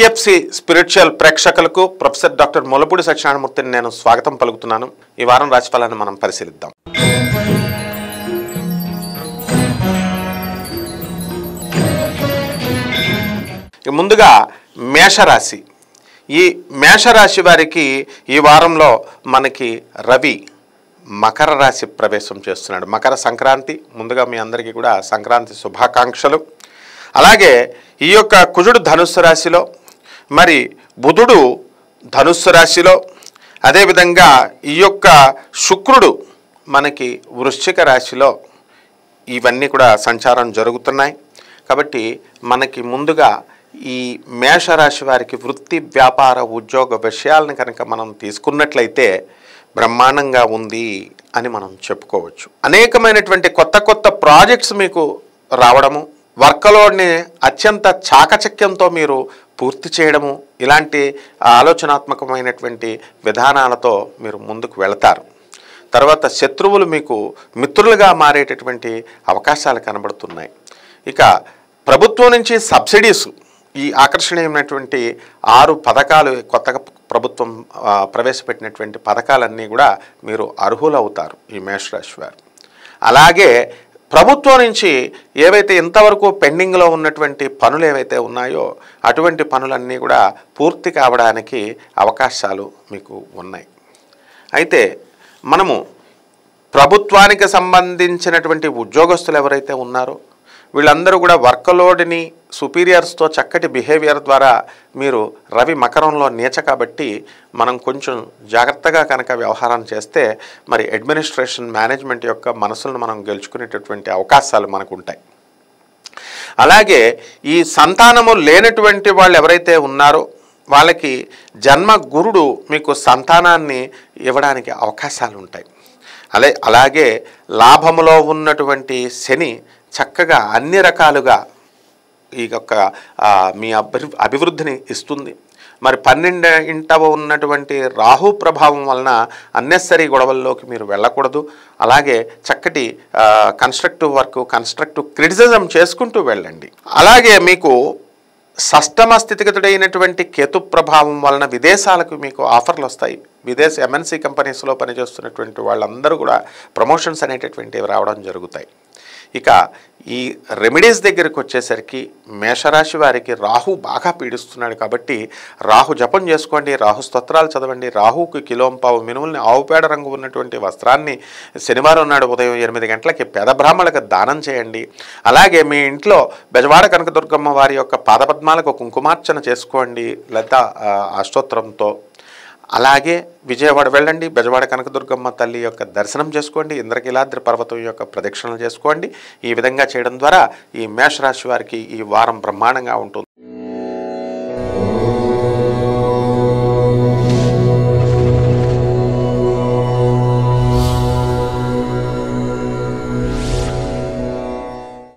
TFC spiritual ప్రేక్షకులకు professor doctor Mullapudi సత్యనారాయణమూర్తిని నేను స్వాగతం పలుకుతున్నాను. ఈ వారం రాశిఫలాన్ని మనం పరిశీలిద్దాం. ముందుగా మేషరాశి. ఈ మేషరాశి వారికి ఈ వారంలో మనకి రవి మకర రాశి ప్రవేశం చేస్తున్నాడు. మకర సంక్రాంతి, ముందుగా మీ అందరికీ కూడా సంక్రాంతి శుభాకాంక్షలు. అలాగే ఈ యొక్క కుజుడు ధనుస్సు రాశిలో, మరి బుధుడు ధనుస్సు రాశిలో, అదేవిధంగా ఈ యొక్క శుక్రుడు మనకి వృశ్చిక రాశిలో ఇవన్నీ కూడా సంచారం జరుగుతున్నాయి. కాబట్టి మనకి ముందుగా ఈ మేషరాశి వారికి వృత్తి, వ్యాపార, ఉద్యోగ విషయాలను కనుక మనం తీసుకున్నట్లయితే బ్రహ్మాండంగా ఉంది అని మనం చెప్పుకోవచ్చు. అనేకమైనటువంటి కొత్త కొత్త ప్రాజెక్ట్స్ మీకు రావడము, వర్క్లోడ్ని అత్యంత చాకచక్యంతో మీరు పూర్తి చేయడము, ఇలాంటి ఆలోచనాత్మకమైనటువంటి విధానాలతో మీరు ముందుకు వెళతారు. తర్వాత శత్రువులు మీకు మిత్రులుగా మారేటటువంటి అవకాశాలు కనబడుతున్నాయి. ఇక ప్రభుత్వం నుంచి సబ్సిడీస్, ఈ ఆకర్షణీయమైనటువంటి 6 పథకాలు కొత్తగా ప్రభుత్వం ప్రవేశపెట్టినటువంటి పథకాలన్నీ కూడా మీరు అర్హులవుతారు ఈ మేషరాశి వారు. అలాగే ప్రభుత్వం నుంచి ఏవైతే ఇంతవరకు పెండింగ్లో ఉన్నటువంటి పనులు ఏవైతే ఉన్నాయో అటువంటి పనులన్నీ కూడా పూర్తి కావడానికి అవకాశాలు మీకు ఉన్నాయి. అయితే మనము ప్రభుత్వానికి సంబంధించినటువంటి ఉద్యోగస్తులు ఎవరైతే ఉన్నారో వీళ్ళందరూ కూడా వర్క్లోడ్ని సుపీరియర్స్తో చక్కటి బిహేవియర్ ద్వారా మీరు రవి మకరంలో నీచ కాబట్టి మనం కొంచెం జాగ్రత్తగా కనుక వ్యవహారం చేస్తే మరి అడ్మినిస్ట్రేషన్ మేనేజ్మెంట్ యొక్క మనసులను మనం గెలుచుకునేటటువంటి అవకాశాలు మనకు ఉంటాయి. అలాగే ఈ సంతానము లేనటువంటి వాళ్ళు ఎవరైతే ఉన్నారో వాళ్ళకి జన్మ గురుడు మీకు సంతానాన్ని ఇవ్వడానికి అవకాశాలు ఉంటాయి. అలాగే లాభములో ఉన్నటువంటి శని చక్కగా అన్ని రకాలుగా ఈ యొక్క మీ అభివృద్ధిని ఇస్తుంది. మరి 12వ ఉన్నటువంటి రాహు ప్రభావం వలన అన్నెసరీ గొడవల్లోకి మీరు వెళ్ళకూడదు. అలాగే చక్కటి కన్స్ట్రక్టివ్ వర్క్, కన్స్ట్రక్టివ్ క్రిటిసిజం చేసుకుంటూ వెళ్ళండి. అలాగే మీకు షష్టమ స్థితిగతుడైనటువంటి కేతు ప్రభావం వలన విదేశాలకు మీకు ఆఫర్లు వస్తాయి. విదేశీ ఎంఎన్సీ కంపెనీస్లో పనిచేస్తున్నటువంటి వాళ్ళందరూ కూడా ప్రమోషన్స్ అనేటటువంటివి రావడం జరుగుతాయి. ఇక ఈ రెమెడీస్ దగ్గరికి వచ్చేసరికి మేషరాశి వారికి రాహు బాగా పీడిస్తున్నాడు కాబట్టి రాహు జపం చేసుకోండి, రాహు స్తోత్రాలు చదవండి. రాహుకి కిలోంపావు మినుముల్ని ఆవుపేడ రంగు ఉన్నటువంటి వస్త్రాన్ని శనివారం నాడు ఉదయం 8 గంటలకి పేద బ్రాహ్మణులకు దానం చేయండి. అలాగే మీ ఇంట్లో బెజవాడ కనకదుర్గమ్మ వారి యొక్క పాదపద్మాలకు కుంకుమార్చన చేసుకోండి లలిత అష్టోత్తరంతో. అలాగే విజయవాడ వెళ్ళండి, బెజవాడ కనకదుర్గమ్మ తల్లి యొక్క దర్శనం చేసుకోండి, ఇంద్రకీలాద్రి పర్వతం యొక్క ప్రదక్షిణలు చేసుకోండి. ఈ విధంగా చేయడం ద్వారా ఈ మేషరాశి వారికి ఈ వారం బ్రహ్మాండంగా ఉంటుంది.